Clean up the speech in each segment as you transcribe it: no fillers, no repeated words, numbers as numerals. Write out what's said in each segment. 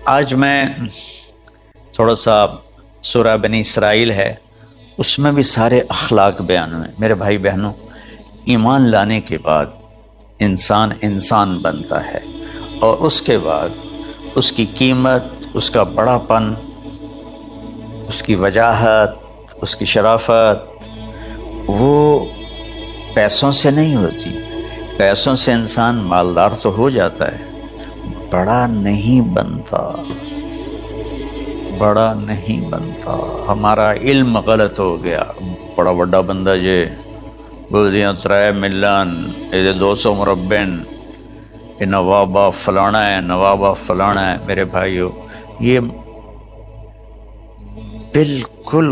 آج میں تھوڑا سا سورہ بنی اسرائیل ہے، اس میں بھی سارے اخلاق بیان ہوئے۔ میرے بھائی بہنوں، ایمان لانے کے بعد انسان بنتا ہے، اور اس کے بعد اس کی قیمت، اس کا بڑا پن، اس کی وجاہت، اس کی شرافت وہ پیسوں سے نہیں ہوتی۔ پیسوں سے انسان مالدار تو ہو جاتا ہے، بڑا نہیں بنتا۔ ہمارا علم غلط ہو گیا، بڑا بڑا بندہ یہ بول دیا 3 ملین 200 مربع، یہ نوابہ فلانا ہے۔ میرے بھائیو، یہ بالکل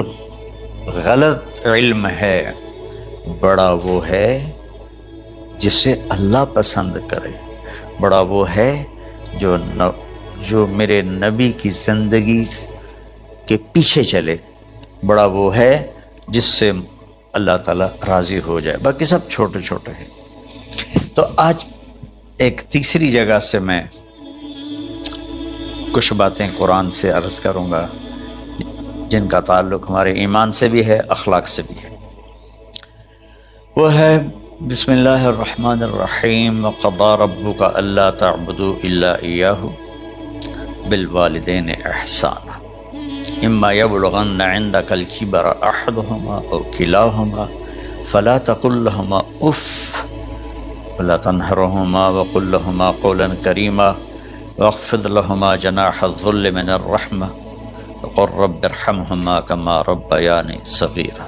غلط علم ہے۔ بڑا وہ ہے جسے اللہ پسند کرے، بڑا وہ ہے جو میرے نبی کی زندگی کے پیچھے چلے، بڑا وہ ہے جس سے اللہ تعالیٰ راضی ہو جائے، باقی سب چھوٹے چھوٹے ہیں۔ تو آج ایک تیسری جگہ سے میں کچھ باتیں قرآن سے عرض کروں گا جن کا تعلق ہمارے ایمان سے بھی ہے، اخلاق سے بھی ہے۔ وہ ہے بسم اللہ الرحمن الرحیم، وقضى ربك الا تعبدوا الا اياه بالوالدين احسانا اما يبلغن عندك الكبر احدهما او كلاهما فلا تقل لهما اف ولا تنهرهما وقل لهما قولا كريما واخفض لهما جناح الذل من الرحمة وقل رب ارحمهما كما ربياني صغيرا۔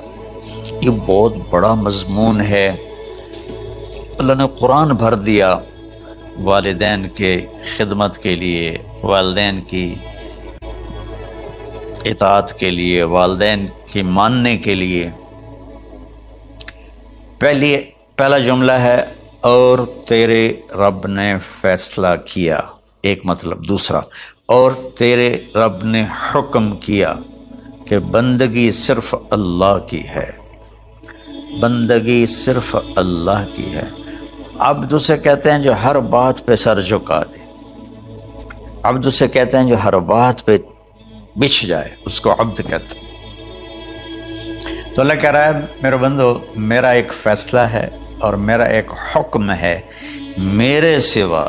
یہ بہت بڑا مضمون ہے۔ اللہ نے قرآن بھر دیا والدین کے خدمت کے لیے، والدین کی اطاعت کے لیے، والدین کی ماننے کے لیے۔ پہلا جملہ ہے اور تیرے رب نے فیصلہ کیا، ایک مطلب۔ دوسرا، اور تیرے رب نے حکم کیا کہ بندگی صرف اللہ کی ہے، بندگی صرف اللہ کی ہے۔ عبد اسے کہتے ہیں جو ہر بات پہ سر جھکا دے، عبد اسے کہتے ہیں جو ہر بات پہ بچھ جائے، اس کو عبد کہتے ہیں۔ تو اللہ کہہ رہا ہے میرے بندو، میرا ایک فیصلہ ہے اور میرا ایک حکم ہے، میرے سوا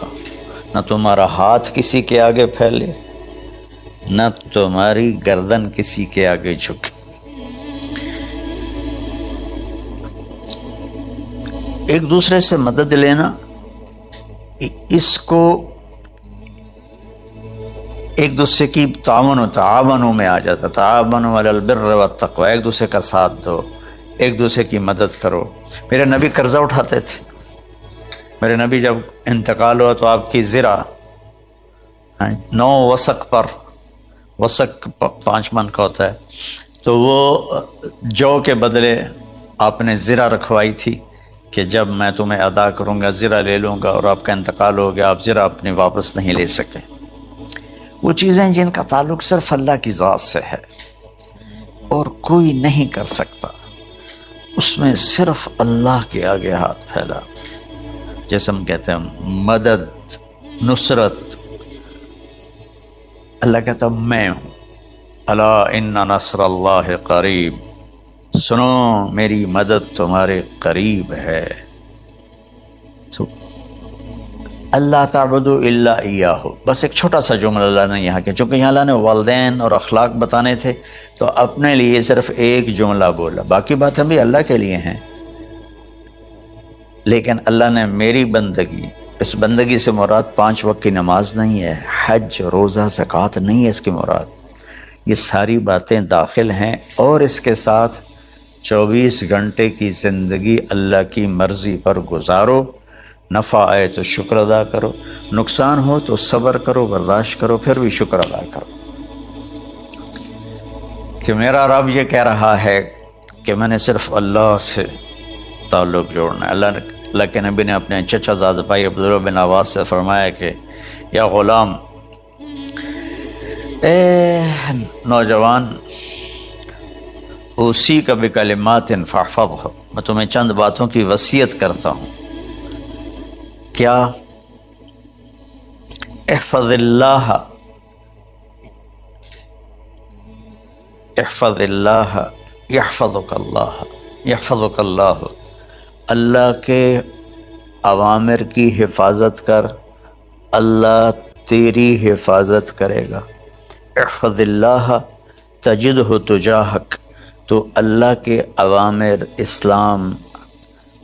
نہ تمہارا ہاتھ کسی کے آگے پھیلے، نہ تمہاری گردن کسی کے آگے جھکے۔ ایک دوسرے سے مدد لینا، اس کو ایک دوسرے کی تعاونوں میں آ جاتا، تعاونوا علی البر والتقوی، ایک دوسرے کا ساتھ دو، ایک دوسرے کی مدد کرو۔ میرے نبی قرضہ اٹھاتے تھے، میرے نبی جب انتقال ہوا تو آپ کی زرہ 9 وسق پر، وسق 5 من کا ہوتا ہے، تو وہ جو کے بدلے آپ نے زرہ رکھوائی تھی کہ جب میں تمہیں ادا کروں گا زرہ لے لوں گا، اور آپ کا انتقال ہو گیا، آپ زرہ اپنی واپس نہیں لے سکے۔ وہ چیزیں جن کا تعلق صرف اللہ کی ذات سے ہے اور کوئی نہیں کر سکتا، اس میں صرف اللہ کے آگے ہاتھ پھیلا۔ جیسے ہم کہتے ہیں مدد، نصرت، اللہ کہتا میں ہوں، الا ان نصر اللہ قریب، سنو میری مدد تمہارے قریب ہے۔ تو اللہ تعبدوا الا ایاہ، بس ایک چھوٹا سا جملہ اللہ نے یہاں کیا، چونکہ یہاں اللہ نے والدین اور اخلاق بتانے تھے تو اپنے لیے صرف ایک جملہ بولا، باقی باتیں بھی اللہ کے لیے ہیں، لیکن اللہ نے میری بندگی، اس بندگی سے مراد 5 وقت کی نماز نہیں ہے، حج، روزہ، زکوٰۃ نہیں ہے اس کی مراد، یہ ساری باتیں داخل ہیں، اور اس کے ساتھ 24 گھنٹے کی زندگی اللہ کی مرضی پر گزارو، نفع آئے تو شکر ادا کرو، نقصان ہو تو صبر کرو، برداشت کرو، پھر بھی شکر ادا کرو۔ کہ میرا رب یہ کہہ رہا ہے کہ میں نے صرف اللہ سے تعلق جوڑنا ہے۔ اللہ کے نبی نے اپنے چچا زاد بھائی عبداللہ بن عباس سے فرمایا کہ یا غلام، اے نوجوان، اسی کا بکلمات فاحفظہ، میں تمہیں چند باتوں کی وصیت کرتا ہوں۔ کیا؟ احفظ اللہ احفظ اللہ یحفظک اللہ، یحفظک اللہ، اللہ کے اوامر کی حفاظت کر، اللہ تیری حفاظت کرے گا۔ احفظ اللہ تجدہ تجاہک، تو اللہ کے اوامر، اسلام،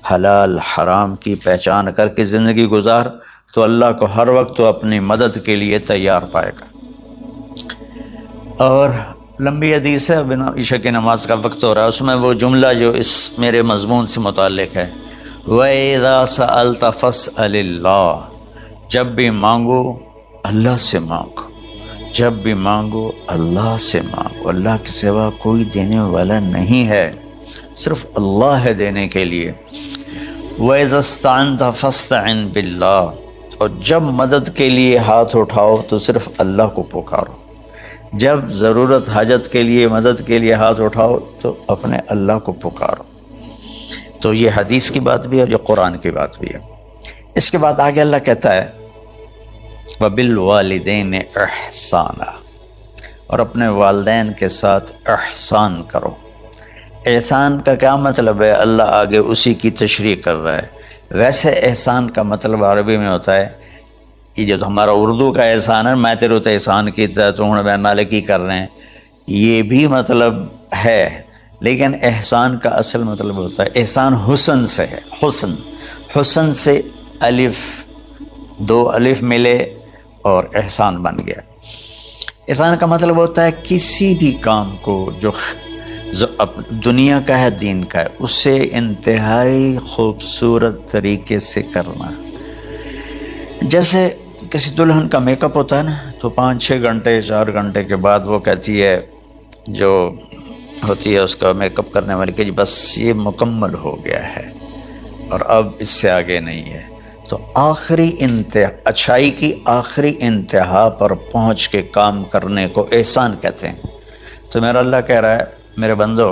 حلال حرام کی پہچان کر کے زندگی گزار تو اللہ کو ہر وقت تو اپنی مدد کے لیے تیار پائے گا۔ اور لمبی حدیث ہے، بنا عشاء کی نماز کا وقت ہو رہا ہے، اس میں وہ جملہ جو اس میرے مضمون سے متعلق ہے، وَإِذَا سَأَلْتَ فَاسْأَلِ اللَّهِ، جب بھی مانگو اللہ سے مانگو، جب بھی مانگو اللہ سے مانگو، اللہ کے سوا کوئی دینے والا نہیں ہے، صرف اللہ ہے دینے کے لیے۔ وَإِذَا اسْتَعَنْتَ فَاسْتَعِنْ بِاللَّهِ، اور جب مدد کے لیے ہاتھ اٹھاؤ تو صرف اللہ کو پکارو، جب ضرورت حاجت کے لیے مدد کے لیے ہاتھ اٹھاؤ تو اپنے اللہ کو پکارو۔ تو یہ حدیث کی بات بھی ہے اور یہ قرآن کی بات بھی ہے۔ اس کے بعد آگے اللہ کہتا ہے وَبِالْوَالِدَيْنِ إِحْسَانًا، اور اپنے والدین کے ساتھ احسان کرو۔ احسان کا کیا مطلب ہے؟ اللہ آگے اسی کی تشریح کر رہا ہے۔ ویسے احسان کا مطلب عربی میں ہوتا ہے، یہ جو ہمارا اردو کا احسان ہے، میں تیرے تے احسان کیتا ہے تو ہوں بین نالے کی کر رہے ہیں، یہ بھی مطلب ہے، لیکن احسان کا اصل مطلب ہوتا ہے احسان حسن سے ہے۔ حسن، حسن سے الف، دو الف ملے اور احسان بن گیا۔ احسان کا مطلب ہوتا ہے کسی بھی کام کو جو دنیا کا ہے، دین کا ہے، اسے انتہائی خوبصورت طریقے سے کرنا۔ جیسے کسی دلہن کا میک اپ ہوتا ہے نا، تو 5-6 گھنٹے 4 گھنٹے کے بعد وہ کہتی ہے، جو ہوتی ہے اس کا میک اپ کرنے والی، کہ بس یہ مکمل ہو گیا ہے اور اب اس سے آگے نہیں ہے۔ تو آخری انتہا، اچھائی کی آخری انتہا پر پہنچ کے کام کرنے کو احسان کہتے ہیں۔ تو میرا اللہ کہہ رہا ہے میرے بندو،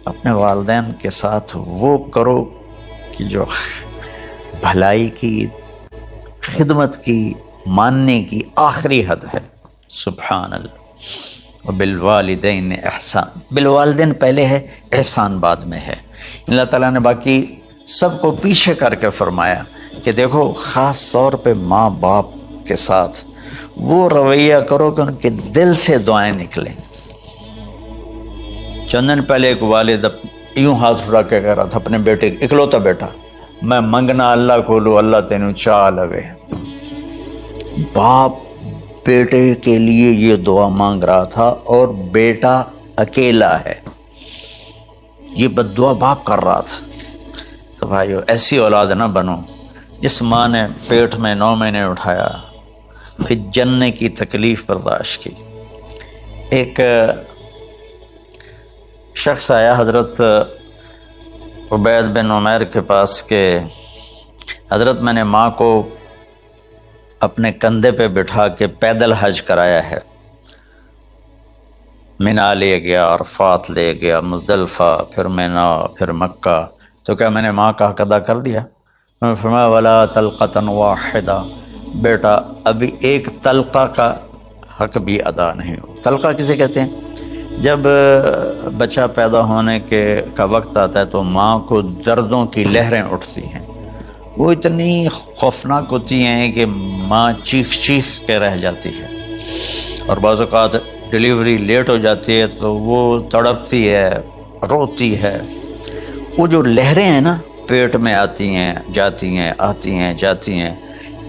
اپنے والدین کے ساتھ وہ کرو کہ جو بھلائی کی، خدمت کی، ماننے کی آخری حد ہے۔ سبحان اللہ۔ وبالوالدین احسان، بالوالدین پہلے ہے، احسان بعد میں ہے۔ اللہ تعالیٰ نے باقی سب کو پیچھے کر کے فرمایا کہ دیکھو خاص طور پہ ماں باپ کے ساتھ وہ رویہ کرو کہ ان کے دل سے دعائیں نکلیں۔ چند دن پہلے ایک والد یوں ہاتھ اٹھا کے کہہ رہا تھا اپنے بیٹے، اکلوتا بیٹا، میں منگنا اللہ کو لو، اللہ تینوں چاہ لوے۔ باپ بیٹے کے لیے یہ دعا مانگ رہا تھا اور بیٹا اکیلا ہے، یہ بد دعا باپ کر رہا تھا۔ تو بھائیو ایسی اولاد نہ بنو جس ماں نے پیٹ میں 9 مہینے اٹھایا، پھر جننے کی تکلیف برداشت کی۔ ایک شخص آیا حضرت عبید بن عمیر کے پاس کہ حضرت میں نے ماں کو اپنے کندھے پہ بٹھا کے پیدل حج کرایا ہے، مینا لے گیا، عرفات لے گیا، مزدلفہ، پھر مینا، پھر مکہ، تو کیا میں نے ماں کا حق ادا کر دیا؟ میں نے فرمایا ولا تلقۃ واحدہ، بیٹا ابھی ایک تلقہ کا حق بھی ادا نہیں ہو۔ تلقہ کسے کہتے ہیں؟ جب بچہ پیدا ہونے کا وقت آتا ہے تو ماں کو دردوں کی لہریں اٹھتی ہیں، وہ اتنی خوفناک ہوتی ہیں کہ ماں چیخ چیخ کے رہ جاتی ہے، اور بعض اوقات ڈیلیوری لیٹ ہو جاتی ہے تو وہ تڑپتی ہے، روتی ہے۔ وہ جو لہریں ہیں نا پیٹ میں آتی ہیں جاتی ہیں، آتی ہیں جاتی ہیں،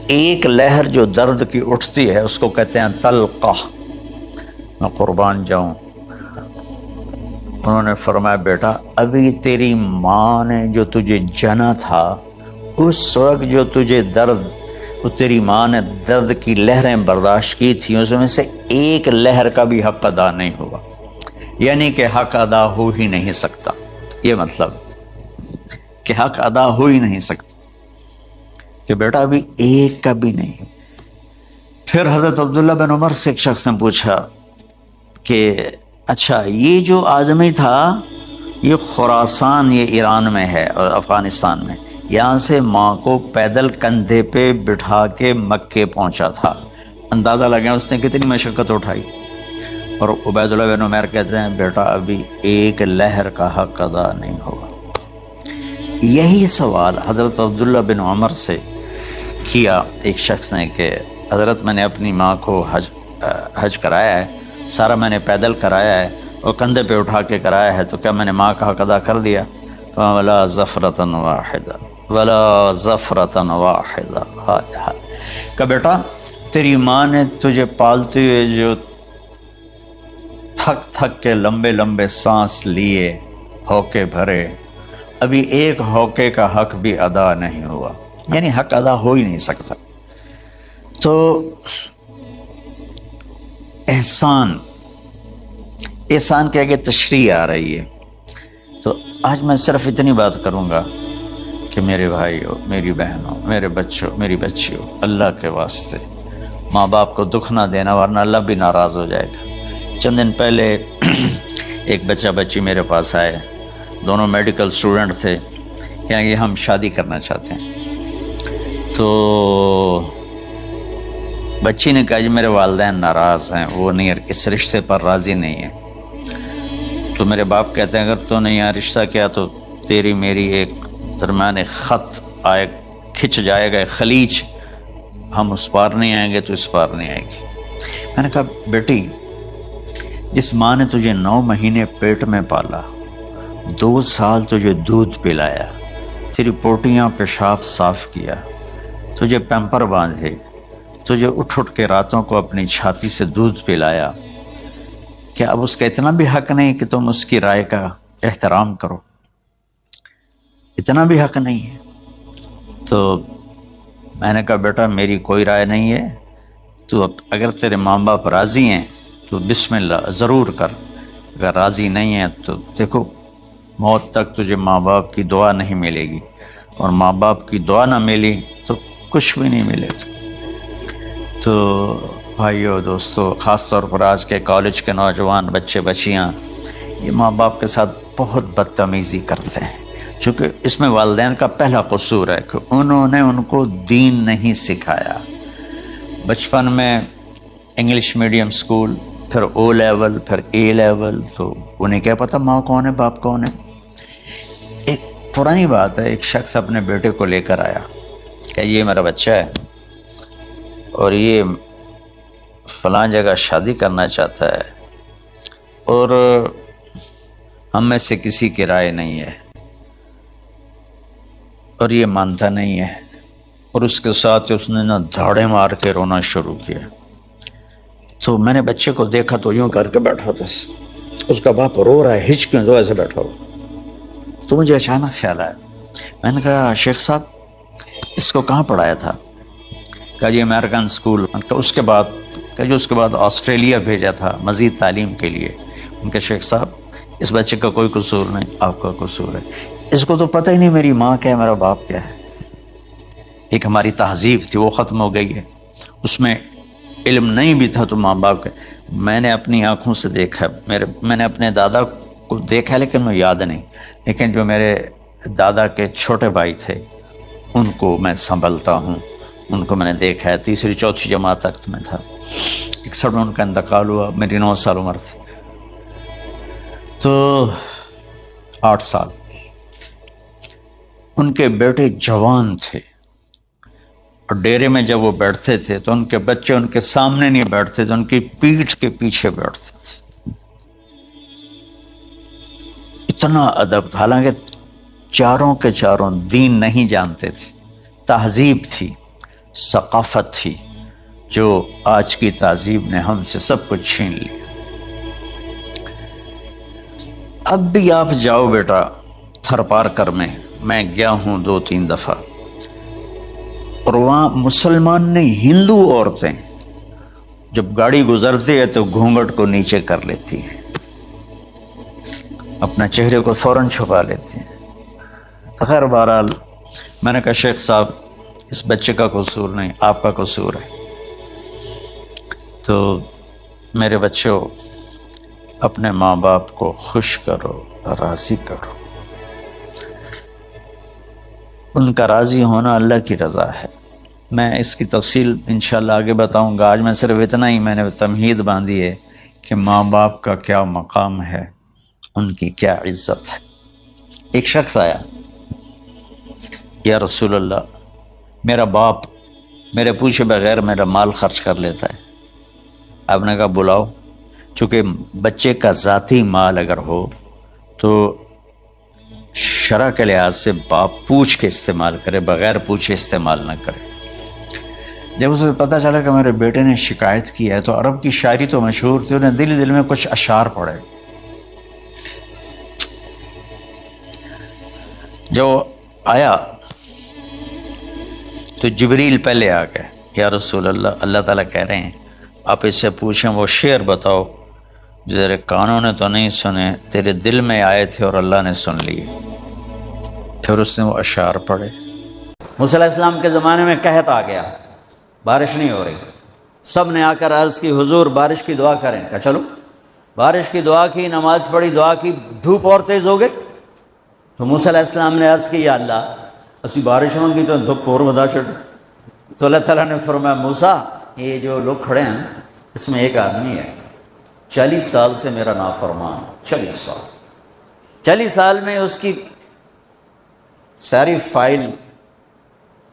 ایک لہر جو درد کی اٹھتی ہے اس کو کہتے ہیں تلقہ۔ میں قربان جاؤں، انہوں نے فرمایا بیٹا ابھی تیری ماں نے جو تجھے جنا تھا، اس وقت جو تجھے درد، وہ تیری ماں نے درد کی لہریں برداشت کی تھی، اس میں سے ایک لہر کا بھی حق ادا نہیں ہوا، یعنی کہ حق ادا ہو ہی نہیں سکتا۔ یہ مطلب کہ حق ادا ہو ہی نہیں سکتا، کہ بیٹا ابھی ایک کا بھی نہیں۔ پھر حضرت عبداللہ بن عمر سے ایک شخص نے پوچھا کہ اچھا یہ جو آدمی تھا یہ خراسان، یہ ایران میں ہے اور افغانستان میں، یہاں سے ماں کو پیدل کندھے پہ بٹھا کے مکے پہنچا تھا، اندازہ لگا اس نے کتنی مشقت اٹھائی۔ اور عبید اللہ بن عمیر کہتے ہیں بیٹا ابھی ایک لہر کا حق ادا نہیں ہوا۔ یہی سوال حضرت عبداللہ بن عمر سے کیا ایک شخص نے کہ حضرت میں نے اپنی ماں کو حج کرایا ہے، سارا میں نے پیدل کرایا ہے اور کندھے پہ اٹھا کے کرایا ہے، تو کیا میں نے ماں کا حق ادا کر دیا؟ ولا ظفرۃ واحدہ ولا ظفرۃ واحدہ۔ کہ بیٹا تیری ماں نے تجھے پالتے ہوئے جو تھک تھک کے لمبے لمبے سانس لیے، ہوکے بھرے، ابھی ایک ہوکے کا حق بھی ادا نہیں ہوا، یعنی حق ادا ہو ہی نہیں سکتا۔ تو احسان کے آگے تشریح آ رہی ہے۔ تو آج میں صرف اتنی بات کروں گا کہ میرے بھائیوں، میری بہنوں، میرے بچوں، میری بچیوں، اللہ کے واسطے ماں باپ کو دکھ نہ دینا، ورنہ اللہ بھی ناراض ہو جائے گا۔ چند دن پہلے ایک بچہ بچی میرے پاس آئے، دونوں میڈیکل اسٹوڈنٹ تھے، کہ ہم شادی کرنا چاہتے ہیں۔ تو بچی نے کہا جی میرے والدین ناراض ہیں، وہ نہیں، اس رشتے پر راضی نہیں ہیں۔ تو میرے باپ کہتے ہیں اگر تو نے یہاں رشتہ کیا تو تیری میری ایک درمیان خط آئے، کھچ جائے گا خلیج، ہم اس پار نہیں آئیں گے تو اس پار نہیں آئے گی۔ میں نے کہا بیٹی، جس ماں نے تجھے 9 مہینے پیٹ میں پالا، 2 سال تجھے دودھ پلایا، تیری پوٹیاں پیشاب صاف کیا، تجھے پیمپر باندھے، تجھے اٹھ کے راتوں کو اپنی چھاتی سے دودھ پلایا، کیا اب اس کا اتنا بھی حق نہیں کہ تم اس کی رائے کا احترام کرو؟ اتنا بھی حق نہیں ہے؟ تو میں نے کہا بیٹا میری کوئی رائے نہیں ہے، تو اگر تیرے ماں باپ راضی ہیں تو بسم اللہ ضرور کر، اگر راضی نہیں ہیں تو دیکھو موت تک تجھے ماں باپ کی دعا نہیں ملے گی، اور ماں باپ کی دعا نہ ملی تو کچھ بھی نہیں ملے گا۔ تو بھائیو دوستو، خاص طور پر آج کے کالج کے نوجوان بچے بچیاں یہ ماں باپ کے ساتھ بہت بدتمیزی کرتے ہیں، چونکہ اس میں والدین کا پہلا قصور ہے کہ انہوں نے ان کو دین نہیں سکھایا۔ بچپن میں انگلش میڈیم اسکول، پھر او لیول، پھر اے لیول، تو انہیں کیا پتہ ماں کون ہے باپ کون ہے۔ ایک پرانی بات ہے، ایک شخص اپنے بیٹے کو لے کر آیا کہ یہ میرا بچہ ہے اور یہ فلاں جگہ شادی کرنا چاہتا ہے، اور ہم میں سے کسی کی رائے نہیں ہے، اور یہ مانتا نہیں ہے، اور اس کے ساتھ اس نے دھاڑے مار کے رونا شروع کیا۔ تو میں نے بچے کو دیکھا تو یوں کر کے بیٹھا تھا، اس کا باپ رو رہا ہے، ہچ کیوں تو ایسے بیٹھا ہو۔ تو مجھے اچانک خیال آیا، میں نے کہا شیخ صاحب اس کو کہاں پڑھایا تھا؟ کہا جی امریکن اسکول۔ اس کے بعد آسٹریلیا بھیجا تھا مزید تعلیم کے لیے۔ ان کے شیخ صاحب اس بچے کا کوئی قصور نہیں، آپ کا قصور ہے، اس کو تو پتہ ہی نہیں میری ماں کیا ہے میرا باپ کیا ہے۔ ایک ہماری تہذیب تھی وہ ختم ہو گئی ہے، اس میں علم نہیں بھی تھا تو ماں باپ کا۔ میں نے اپنی آنکھوں سے دیکھا، میں نے اپنے دادا کو دیکھا لیکن میں یاد نہیں، لیکن جو میرے دادا کے چھوٹے بھائی تھے ان کو میں سنبھلتا ہوں، ان کو میں نے دیکھا ہے، 3ری 4تھی جماعت تک میں تھا۔ 61 میں ان کا انتقال ہوا، میری 9 سال عمر تھی، تو 8 سال۔ ان کے بیٹے جوان تھے، اور ڈیرے میں جب وہ بیٹھتے تھے تو ان کے بچے ان کے سامنے نہیں بیٹھتے تھے، ان کی پیٹھ کے پیچھے بیٹھتے تھے۔ اتنا ادب، حالانکہ چاروں کے چاروں دین نہیں جانتے تھے، تہذیب تھی، ثقافت تھی، جو آج کی تہذیب نے ہم سے سب کچھ چھین لیا۔ اب بھی آپ جاؤ بیٹا تھر پارکر میں گیا ہوں 2-3 دفعہ، اور وہاں مسلمان نہیں ہندو عورتیں جب گاڑی گزرتی ہے تو گھونگھٹ کو نیچے کر لیتی ہیں، اپنا چہرے کو فوراً چھپا لیتی ہیں۔ تو خیر بہرحال میں نے کہا شیخ صاحب اس بچے کا قصور نہیں، آپ کا قصور ہے۔ تو میرے بچوں، اپنے ماں باپ کو خوش کرو، راضی کرو، ان کا راضی ہونا اللہ کی رضا ہے۔ میں اس کی تفصیل انشاءاللہ آگے بتاؤں گا، آج میں صرف اتنا ہی میں نے تمہید باندھی ہے کہ ماں باپ کا کیا مقام ہے، ان کی کیا عزت ہے۔ ایک شخص آیا، یا رسول اللہ، میرا باپ میرے پوچھے بغیر میرا مال خرچ کر لیتا ہے۔ آپ نے کہا بلاؤ، چونکہ بچے کا ذاتی مال اگر ہو تو شرع کے لحاظ سے باپ پوچھ کے استعمال کرے، بغیر پوچھے استعمال نہ کرے۔ جب اسے پتہ چلا کہ میرے بیٹے نے شکایت کی ہے تو عرب کی شاعری تو مشہور تھی، انہیں دل دل میں کچھ اشعار پڑھے۔ جو آیا تو جبریل پہلے آ گئے، یا رسول اللہ، اللہ تعالیٰ کہہ رہے ہیں آپ اس سے پوچھیں وہ شعر بتاؤ جو تیرے کانوں نے تو نہیں سنے، تیرے دل میں آئے تھے اور اللہ نے سن لیے۔ پھر اس نے وہ اشعار پڑھے۔ موسیٰ علیہ السلام کے زمانے میں قحط آ گیا، بارش نہیں ہو رہی، سب نے آ کر عرض کی حضور بارش کی دعا کریں۔ کہا چلو، بارش کی دعا کی، نماز پڑھی، دعا کی، دھوپ اور تیز ہو گئی تو موسیٰ علیہ السلام نے عرض کی یا اللہ اسی بارش ہوگی تو دھوپ اور ودا چڑھ۔ تو اللہ تعالیٰ نے فرمایا موسیٰ یہ جو لوگ کھڑے ہیں اس میں ایک آدمی ہے 40 سال سے میرا نافرمان، 40 سال میں اس کی ساری فائل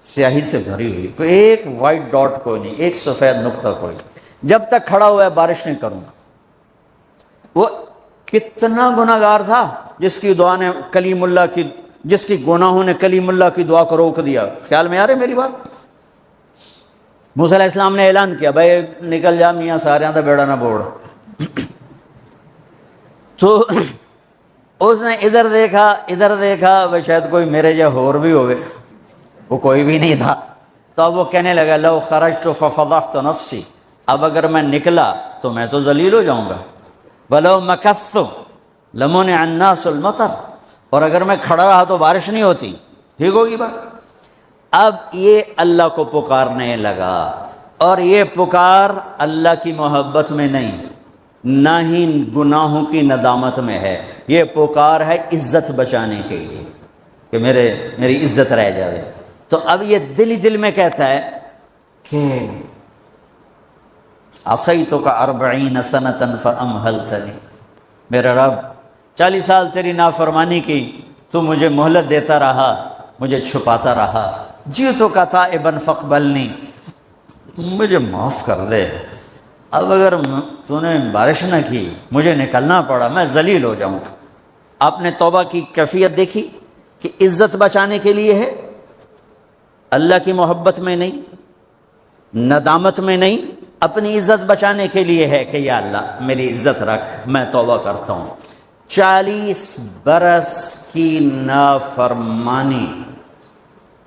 سیاہی سے بھری ہوئی، کوئی ایک وائٹ ڈاٹ کوئی نہیں، ایک سفید نقطہ کوئی، جب تک کھڑا ہوا ہے بارش نہیں کروں گا۔ وہ کتنا گناہ گار تھا جس کی دعا نے کلیم اللہ کی، جس کی گناہوں نے کلیم اللہ کی دعا کو روک دیا۔ خیال میں آ رہے میری بات؟ موسیٰ علیہ السلام نے اعلان کیا بھائی نکل جا میاں سارے دا بیڑا نہ بوڑ۔ تو اس نے ادھر دیکھا وہ شاید کوئی میرے جا ہور بھی ہوئے، وہ کوئی بھی نہیں تھا۔ تو اب وہ کہنے لگا لو خرجت ففضحت نفسی، اب اگر میں نکلا تو میں تو ذلیل ہو جاؤں گا، ولو مکثت لمنع الناس المطر، اور اگر میں کھڑا رہا تو بارش نہیں ہوتی، ٹھیک ہوگی بات۔ اب یہ اللہ کو پکارنے لگا، اور یہ پکار اللہ کی محبت میں نہیں، نہ ہی گناہوں کی ندامت میں ہے، یہ پکار ہے عزت بچانے کے لیے کہ میری عزت رہ جائے۔ تو اب یہ دل ہی دل میں کہتا ہے کہ عصیتک 40 سنۃ فامہلتنی، میرا رب 40 سال تیری نافرمانی کی، تو مجھے مہلت دیتا رہا، مجھے چھپاتا رہا، جئتک تائبا فاقبلنی، مجھے معاف کر دے۔ اب اگر تو نے بارش نہ کی، مجھے نکلنا پڑا، میں ذلیل ہو جاؤں گا۔ آپ نے توبہ کی کیفیت دیکھی کہ عزت بچانے کے لیے ہے، اللہ کی محبت میں نہیں، ندامت میں نہیں، اپنی عزت بچانے کے لیے ہے کہ یا اللہ میری عزت رکھ، میں توبہ کرتا ہوں۔ 40 برس کی نافرمانی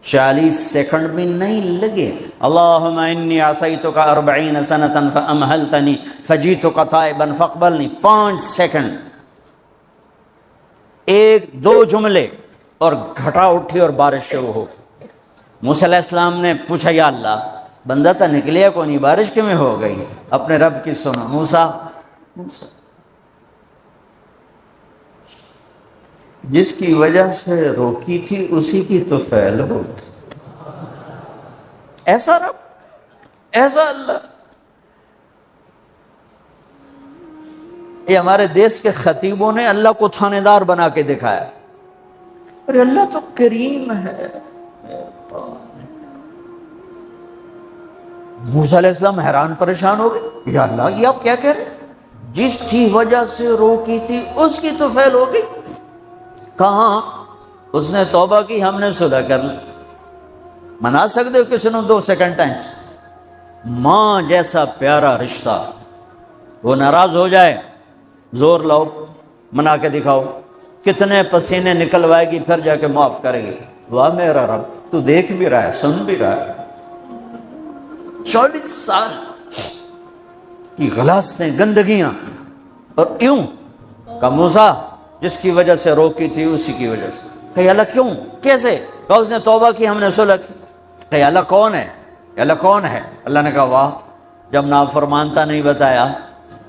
40 سیکنڈ بھی نہیں لگے۔ اللہم انی عصیتک 40 سنۃ فامہلتنی فجئتک تائبا فاقبلنی، 5 سیکنڈ، 1-2 جملے اور گھٹا اٹھی اور بارش شروع ہو گئی۔ موسیٰ علیہ السلام نے پوچھا یا اللہ بندہ تو نکلیا کو نہیں، بارش کیوں ہو گئی؟ اپنے رب کی سنو، موسیٰ جس کی وجہ سے روکی تھی اسی کی تو فعل ہو۔ ایسا رب، ایسا اللہ۔ یہ ہمارے دیس کے خطیبوں نے اللہ کو تھانے دار بنا کے دکھایا، ارے اللہ تو کریم ہے۔ موسیٰ علیہ السلام حیران پریشان ہو گئے، یا اللہ یہ آپ کیا کہہ رہے؟ جس کی وجہ سے روکی تھی اس کی تو فعل ہو گئی۔ کہاں؟ اس نے توبہ کی، ہم نے صلح کر لی۔ منا سکتے ہو کسی نے 2 سیکنڈ ٹائم؟ ماں جیسا پیارا رشتہ، وہ ناراض ہو جائے زور لاؤ، منا کے دکھاؤ، کتنے پسینے نکلوائے گی پھر جا کے معاف کرے گی۔ واہ میرا رب، تو دیکھ بھی رہا ہے، سن بھی رہا ہے۔ 40 سال کی غلاظتیں، گندگیاں، اور یوں کہ موسیٰ جس کی وجہ سے روکی تھی اسی کی وجہ سے۔ کہ اللہ کیوں، کیسے؟ کہ اس نے توبہ کی، ہم نے صلح کی۔ کہ اللہ کون ہے؟ اللہ کون ہے؟ اللہ نے کہا واہ، جب نافرمانتا نہیں بتایا،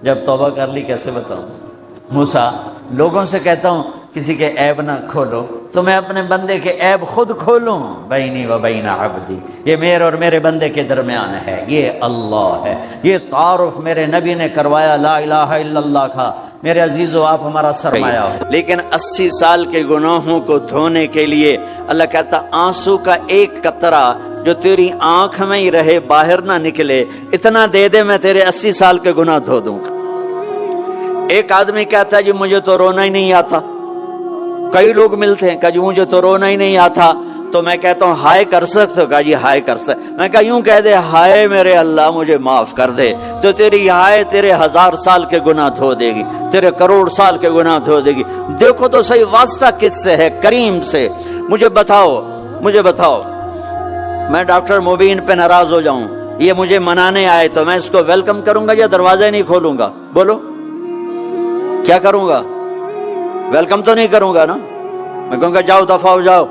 جب توبہ کر لی کیسے بتاؤں؟ موسیٰ لوگوں سے کہتا ہوں کسی کے عیب نہ کھولو، تو میں اپنے بندے کے عیب خود کھولوں. بینی و بین عبدی، یہ میرے اور میرے بندے کے درمیان ہے، یہ اللہ ہے. یہ تعارف میرے نبی نے کروایا لا الہ الا اللہ کا. میرے عزیزو، آپ ہمارا سرمایہ ہو. لیکن 80 سال کے گناہوں کو دھونے کے لیے اللہ کہتا آنسو کا ایک قطرہ جو تیری آنکھ میں ہی رہے، باہر نہ نکلے، اتنا دے دے، میں تیرے 80 سال کے گناہ دھو دوں گا. ایک آدمی کہتا ہے جی مجھے تو رونا ہی نہیں آتا. کئی لوگ ملتے ہیں، کہا جی مجھے تو رونا ہی نہیں آتا. تو میں کہتا ہوں ہائے کر سکتے ہو؟ کہا جی ہائے کر سکتے. میں کہا یوں کہہ دے، ہائے میرے اللہ مجھے معاف کر دے، تو تیری ہائے تیرے 1000 سال کے گناہ دھو دے گی، تیرے کروڑ سال کے گناہ دھو دے گی. دیکھو تو صحیح واسطہ کس سے ہے؟ کریم سے. مجھے بتاؤ میں ڈاکٹر مبین پہ ناراض ہو جاؤں، یہ مجھے منانے آئے، تو میں اس کو ویلکم کروں گا یا دروازہ نہیں کھولوں گا؟ بولو کیا کروں گا؟ ویلکم تو نہیں کروں گا نا. میں کہوں گا جاؤ دفعہ ہو جاؤ،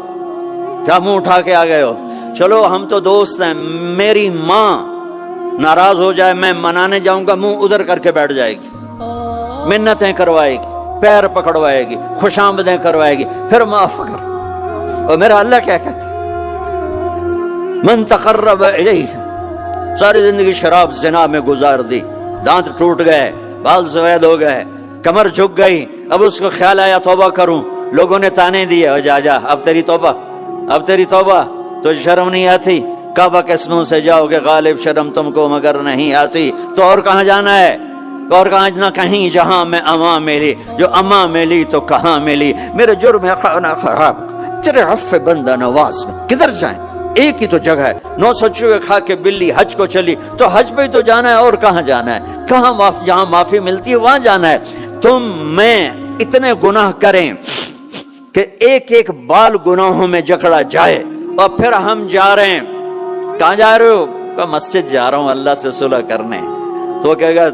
کیا منہ اٹھا کے آ گئے ہو؟ چلو ہم تو دوست ہیں. میری ماں ناراض ہو جائے، میں منانے جاؤں گا، منہ ادھر کر کے بیٹھ جائے گی، منتیں کروائے گی، پیر پکڑوائے گی، خوش آمدیں کروائے گی، پھر معاف کر. اور میرا اللہ کیا کہتا ہے؟ من تقرب الیہ. ساری زندگی شراب زنا میں گزار دی، دانت ٹوٹ گئے، بال سفید ہو گئے، کمر جھک گئی. اب اس کو خیال آیا توبہ کروں، لوگوں نے تانے دیے، جا اب تیری توبہ تو شرم نہیں آتی؟ کعبہ کے منہ سے جاؤ گے، غالب شرم تم کو مگر نہیں آتی. تو اور کہاں جانا ہے؟ اور کہاں نہ کہیں جہاں میں اماں ملی، جو اماں ملی تو کہاں ملی. میرے جرم خانہ خراب، تیرے عفو بندہ نواز میں کدھر جائیں؟ ایک ہی تو جگہ ہے. 900 چوہے کھا کے بلی حج کو چلی، تو حج پہ ہی تو جانا ہے، اور کہاں جانا ہے؟ کہاں جہاں معافی ملتی ہے وہاں جانا ہے. تم میں اتنے گناہ کریں کہ ایک ایک بال گناہوں میں جکڑا جائے، اور پھر ہم جا رہے ہیں. کہاں جا رہے ہو؟ کہ مسجد جا رہا ہوں اللہ سے صلح کرنے. تو وہ کہے گا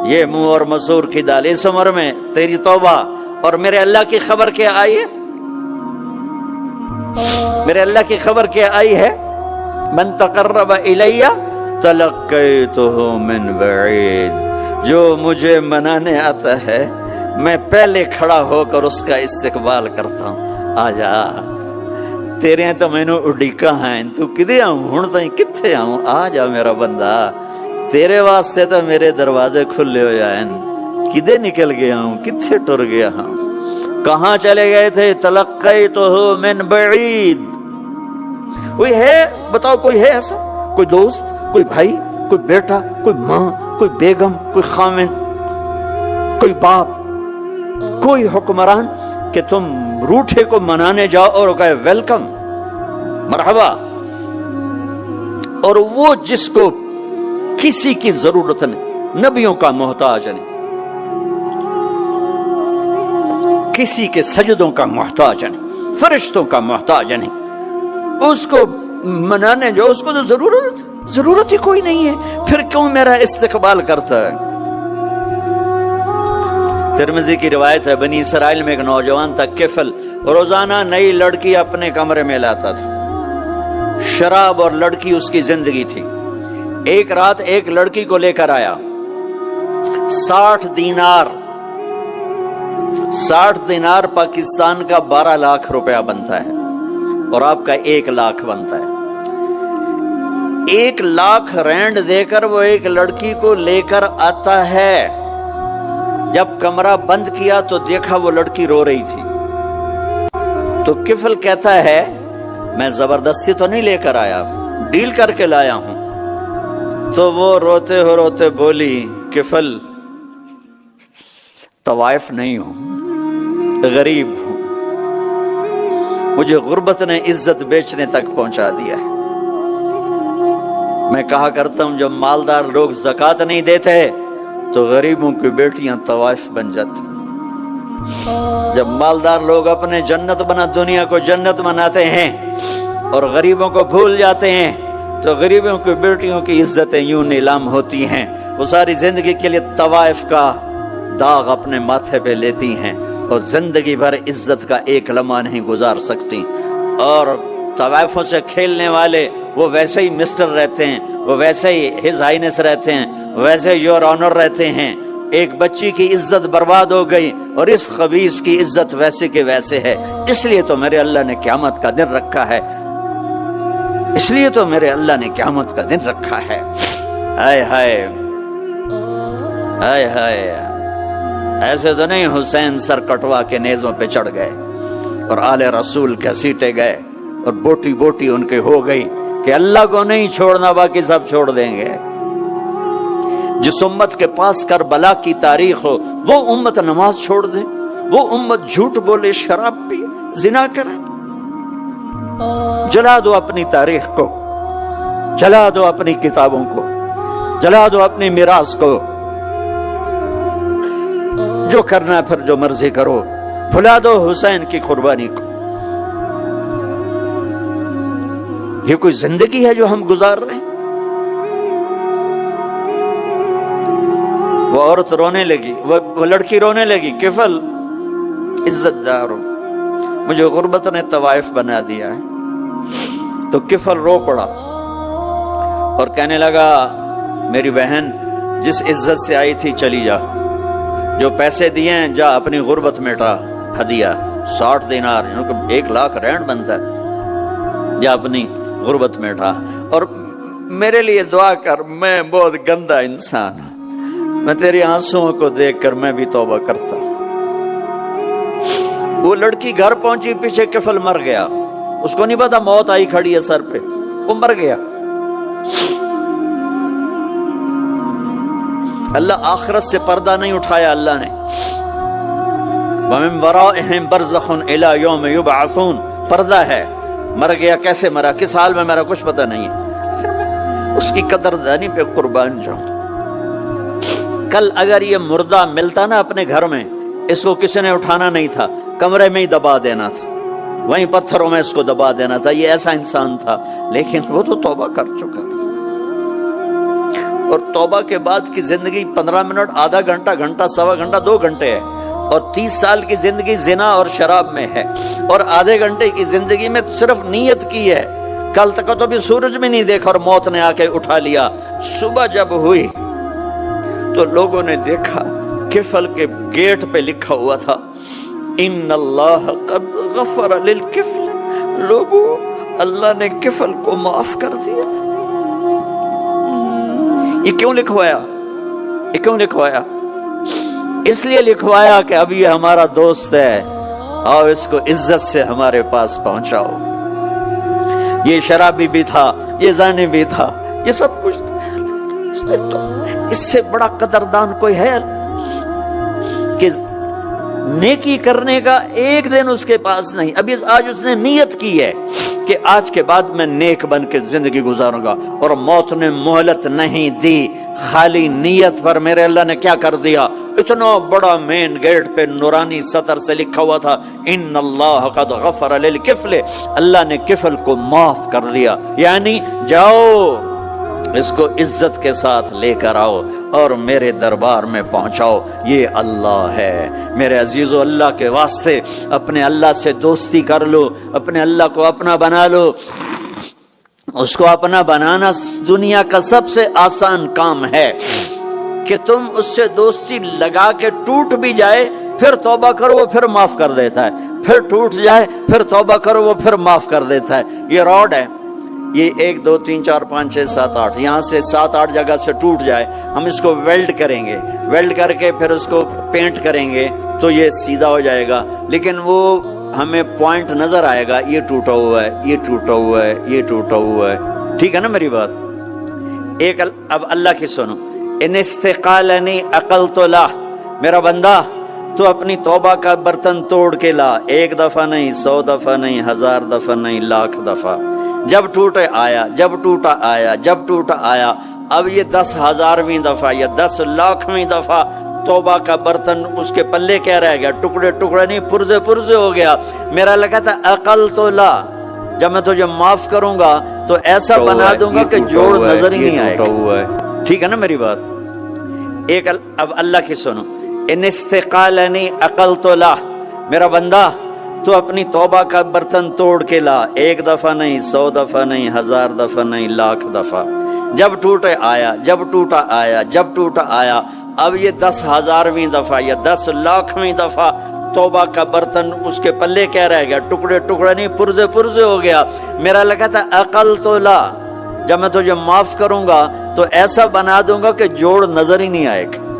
یہ منہ اور مسور کی دال، اس عمر میں تیری توبہ. اور میرے اللہ کی خبر کیا آئی ہے؟ میرے اللہ کی خبر کیا آئی ہے؟ من تقرب الیہ تلقیتہ من بعید. جو مجھے منانے آتا ہے میں پہلے کھڑا ہو کر اس کا استقبال کرتا ہوں. آجا تیرے تو مینو اڈیکا ہیں، تو کدے آؤں ہوں تائیں کتھے آؤں؟ آجا میرا بندہ، تیرے واسطے تو میرے دروازے کھلے ہو جائیں. کدے نکل گیا ہوں، کتھے ٹر گیا ہوں، کہاں چلے گئے تھے؟ تلقیتہ من بعید. کوئی ہے بتاؤ، کوئی ہے ایسا؟ کوئی دوست، کوئی بھائی، کوئی بیٹا، کوئی ماں، کوئی بیگم، کوئی خامن، کوئی باپ، کوئی حکمران کہ تم روٹھے کو منانے جاؤ اور کہے ویلکم، مرحبا. اور وہ جس کو کسی کی ضرورت نہیں، نبیوں کا محتاج نہیں، کسی کے سجدوں کا محتاج نہیں، فرشتوں کا محتاج نہیں، اس کو منانے جو اس کو تو ضرورت ہی کوئی نہیں ہے، پھر کیوں میرا استقبال کرتا ہے؟ ترمذی کی روایت ہے، بنی اسرائیل میں ایک نوجوان تھا کفل، روزانہ نئی لڑکی اپنے کمرے میں لاتا تھا. شراب اور لڑکی اس کی زندگی تھی. ایک رات ایک لڑکی کو لے کر آیا، 60 دینار پاکستان کا 12 لاکھ روپیہ بنتا ہے، اور آپ کا 1 لاکھ بنتا ہے. 1 لاکھ رینڈ دے کر وہ ایک لڑکی کو لے کر آتا ہے. جب کمرہ بند کیا تو دیکھا وہ لڑکی رو رہی تھی. تو کفل کہتا ہے میں زبردستی تو نہیں لے کر آیا، ڈیل کر کے لایا ہوں. تو وہ روتے بولی کفل طوائف نہیں ہوں، غریب ہوں، مجھے غربت نے عزت بیچنے تک پہنچا دیا ہے. میں کہا کرتا ہوں جب مالدار لوگ زکوٰۃ نہیں دیتے تو غریبوں کی بیٹیاں طوائف بن جاتی. جب مالدار لوگ اپنے جنت بنا دنیا کو جنت بناتے ہیں اور غریبوں کو بھول جاتے ہیں تو غریبوں کی بیٹیوں کی عزتیں یوں نیلام ہوتی ہیں. وہ ساری زندگی کے لیے طوائف کا داغ اپنے ماتھے پہ لیتی ہیں اور زندگی بھر عزت کا ایک لمحہ نہیں گزار سکتی. اور طوائفوں سے کھیلنے والے وہ ویسے ہی مسٹر رہتے ہیں، وہ ویسے ہی ہز ہائنس رہتے ہیں، ویسے یور آنر رہتے ہیں. ایک بچی کی عزت برباد ہو گئی اور اس خبیث کی عزت ویسے کے ویسے ہے، اس لیے تو میرے اللہ نے قیامت کا دن رکھا ہے، اس لیے تو میرے اللہ نے قیامت کا دن رکھا ہے۔ ہائے ہائے ہائے ہائے، ایسے تو نہیں حسین سر کٹوا کے نیزوں پہ چڑھ گئے اور آل رسول گھسیٹے گئے اور بوٹی بوٹی ان کے ہو گئی کہ اللہ کو نہیں چھوڑنا باقی سب چھوڑ دیں گے۔ جس امت کے پاس کربلا کی تاریخ ہو وہ امت نماز چھوڑ دے، وہ امت جھوٹ بولے، شراب پی، زنا کرے۔ جلا دو اپنی تاریخ کو، جلا دو اپنی کتابوں کو، جلا دو اپنی میراث کو، جو کرنا ہے پھر جو مرضی کرو، بھلا دو حسین کی قربانی کو۔ یہ کوئی زندگی ہے جو ہم گزار رہے ہیں؟ وہ عورت رونے لگی، وہ لڑکی رونے لگی، کفل عزت دار ہو، مجھے غربت نے طوائف بنا دیا ہے۔ تو کفل رو پڑا اور کہنے لگا میری بہن جس عزت سے آئی تھی چلی جا، جو پیسے دیے ہیں جا اپنی غربت مٹا، ہدیہ 60 دینار، 1 لاکھ رینڈ بنتا ہے، جا اپنی غربت مٹا اور میرے لیے دعا کر، میں بہت گندا انسان ہوں، میں تیری آنسوؤں کو دیکھ کر میں بھی توبہ کرتا ہوں۔ وہ لڑکی گھر پہنچی، پیچھے کفل مر گیا، اس کو نہیں پتا موت آئی کھڑی ہے سر پہ، وہ مر گیا۔ اللہ آخرت سے پردہ نہیں اٹھایا اللہ نے۔ وَمِن وَرَائِهِمْ بَرْزَخٌ إِلَى يَوْمِ يُبْعَثُونَ، پردہ ہے، مر گیا، کیسے مرا، کس حال میں مرا، کچھ پتہ نہیں ہے، اس کی قدردانی پہ قربان جاؤں۔ کل اگر یہ مردہ ملتا نا اپنے گھر میں، اس کو کسی نے اٹھانا نہیں تھا، کمرے میں ہی دبا دینا تھا، وہیں پتھروں میں اس کو دبا دینا تھا، یہ ایسا انسان تھا، لیکن وہ تو توبہ کر چکا تھا۔ اور توبہ کے بعد کی زندگی 15 منٹ، آدھا گھنٹہ، گھنٹہ، سوا گھنٹہ، 2 گھنٹے ہے، اور 30 سال کی زندگی زنا اور شراب میں ہے، اور آدھے گھنٹے کی زندگی میں صرف نیت کی ہے۔ کل تک تو بھی سورج میں نہیں دیکھا اور موت نے آ کے اٹھا لیا۔ صبح جب ہوئی تو لوگوں نے دیکھا کفل کے گیٹ پہ لکھا ہوا تھا ان اللہ قد غفر للکفل، لوگوں اللہ نے کفل کو معاف کر دیا۔ یہ کیوں لکھوایا؟ یہ کیوں لکھوایا؟ اس لیے لکھوایا کہ اب یہ ہمارا دوست ہے، اور اس کو عزت سے ہمارے پاس پہنچاؤ۔ یہ شرابی بھی تھا، یہ زانی بھی تھا، یہ سب کچھ تھا۔ اس سے بڑا قدردان کوئی ہے کہ نیکی کرنے کا ایک دن اس کے پاس نہیں؟ ابھی آج اس نے نیت کی ہے کہ آج کے بعد میں نیک بن کے زندگی گزاروں گا، اور موت نے مہلت نہیں دی، خالی نیت پر میرے اللہ نے کیا کر دیا، اتنا بڑا مین گیٹ پہ نورانی سطر سے لکھا ہوا تھا ان اللہ قد غفر للکفل، اللہ نے کفل کو معاف کر دیا، یعنی جاؤ اس کو عزت کے ساتھ لے کر آؤ اور میرے دربار میں پہنچاؤ، یہ اللہ ہے۔ میرے عزیزو، اللہ کے واسطے اپنے اللہ سے دوستی کر لو، اپنے اللہ کو اپنا بنا لو۔ اس کو اپنا بنانا دنیا کا سب سے آسان کام ہے کہ تم اس سے دوستی لگا کے ٹوٹ بھی جائے پھر توبہ کرو وہ پھر معاف کر دیتا ہے، پھر ٹوٹ جائے پھر توبہ کرو وہ پھر معاف کر دیتا ہے۔ یہ راڈ ہے، یہ 1 2 3 4 5 6 7 8 یہاں سے 7 8 جگہ سے ٹوٹ جائے، ہم اس کو ویلڈ کریں گے، ویلڈ کر کے پھر اس کو پینٹ کریں گے تو یہ سیدھا ہو جائے گا، لیکن وہ ہمیں پوائنٹ نظر آئے گا، یہ ٹوٹا ہوا ہے، یہ ٹوٹا ہوا ہے، یہ ٹوٹا ہوا ہے۔ ٹھیک ہے نا میری بات؟ ایک اب اللہ کی سنو، ان استقالنی عقلت له، میرا بندہ تو اپنی توبہ کا برتن توڑ کے لا، 1 دفعہ نہیں، 100 دفعہ نہیں، 1000 دفعہ نہیں، 1,00,000 دفعہ۔ جب ٹوٹے آیا، جب ٹوٹا آیا، جب ٹوٹا آیا، اب یہ 10,000ویں دفعہ یا 10,00,000ویں دفعہ توبہ کا برتن اس کے پلے کیا رہ گیا، ٹکڑے ٹکڑے نہیں، پرزے پرزے ہو گیا۔ میرا لگا تھا عقل تو لا، جب میں تجھے معاف کروں گا تو ایسا بنا دوں گا کہ جوڑ نظر ہی نہیں آئے گا۔ ٹھیک ہے نا میری بات؟ ایک اب اللہ کی سنو، ان استقالنی عقلت له، میرا بندہ تو اپنی توبہ کا برتن توڑ کے لا، 1 دفعہ نہیں، 100 دفعہ نہیں، 1000 دفعہ نہیں، 1,00,000 دفعہ۔ جب ٹوٹے آیا، جب ٹوٹا آیا، جب ٹوٹا آیا، اب یہ 10,000ویں دفعہ یا 10,00,000ویں دفعہ توبہ کا برتن اس کے پلے کیا رہ گیا؟ ٹکڑے ٹکڑے نہیں، پرزے پرزے ہو گیا۔ میرا لگا تھا عقل تو لا، جب میں تجھے معاف کروں گا تو ایسا بنا دوں گا کہ جوڑ نظر ہی نہیں آئے گا۔